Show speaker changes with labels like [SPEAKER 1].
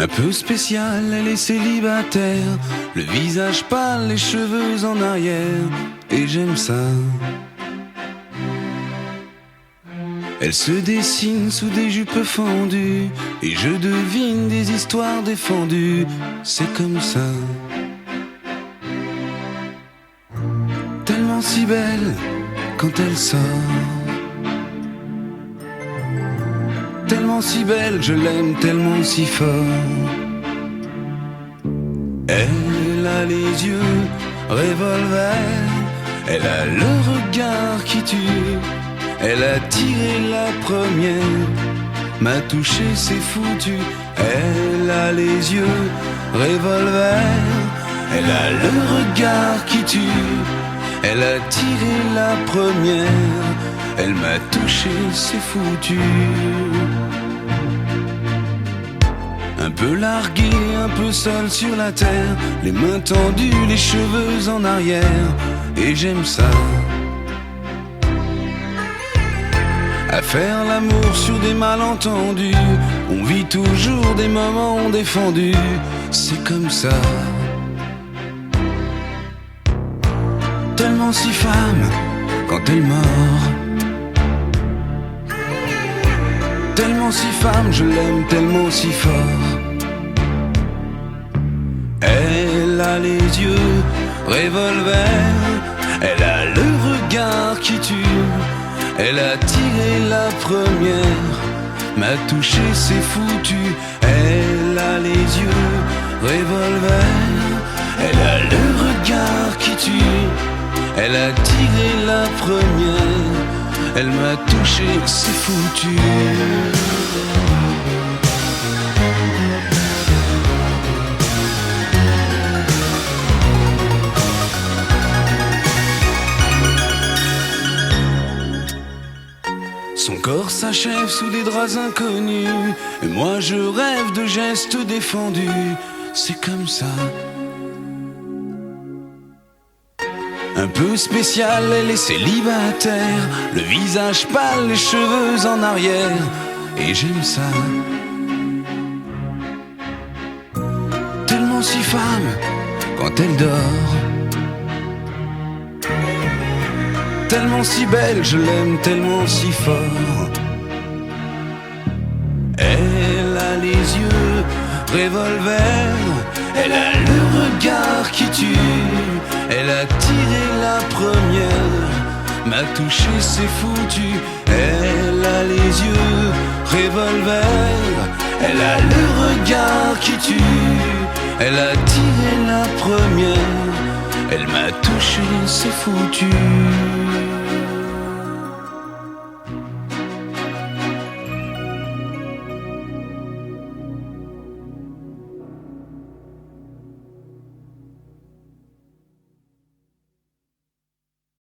[SPEAKER 1] Un peu spécial, elle est célibataire, le visage pâle, les cheveux en arrière, et j'aime ça. Elle se dessine sous des jupes fendues, et je devine des histoires défendues, c'est comme ça. Tellement si belle quand elle sort, tellement si belle, je l'aime tellement si fort. Elle a les yeux revolver, elle a le regard qui tue, elle a tiré la première, m'a touché, c'est foutu. Elle a les yeux revolver, elle a le regard qui tue, elle a tiré la première, elle m'a touché, c'est foutu. Un peu largué, un peu seul sur la terre, les mains tendues, les cheveux en arrière, et j'aime ça. À faire l'amour sur des malentendus, on vit toujours des moments défendus, c'est comme ça. Tellement si femme quand elle mord, tellement si femme, je l'aime tellement si fort. Elle a les yeux revolver, elle a le regard qui tue, elle a tiré la première, m'a touché, c'est foutu. Elle a les yeux revolver, elle a le regard qui tue, elle a tiré la première, elle m'a touché, c'est foutu. Son corps s'achève sous des draps inconnus, et moi je rêve de gestes défendus, c'est comme ça. Un peu spécial, elle est célibataire, le visage pâle, les cheveux en arrière, et j'aime ça. Tellement si femme quand elle dort, tellement si belle, je l'aime tellement si fort. Elle a les yeux revolver, elle a le regard qui tue, elle a tiré la première, m'a touché, c'est foutu. Elle a les yeux revolver, elle a le regard qui tue, elle a tiré la première, elle m'a touché, c'est foutu.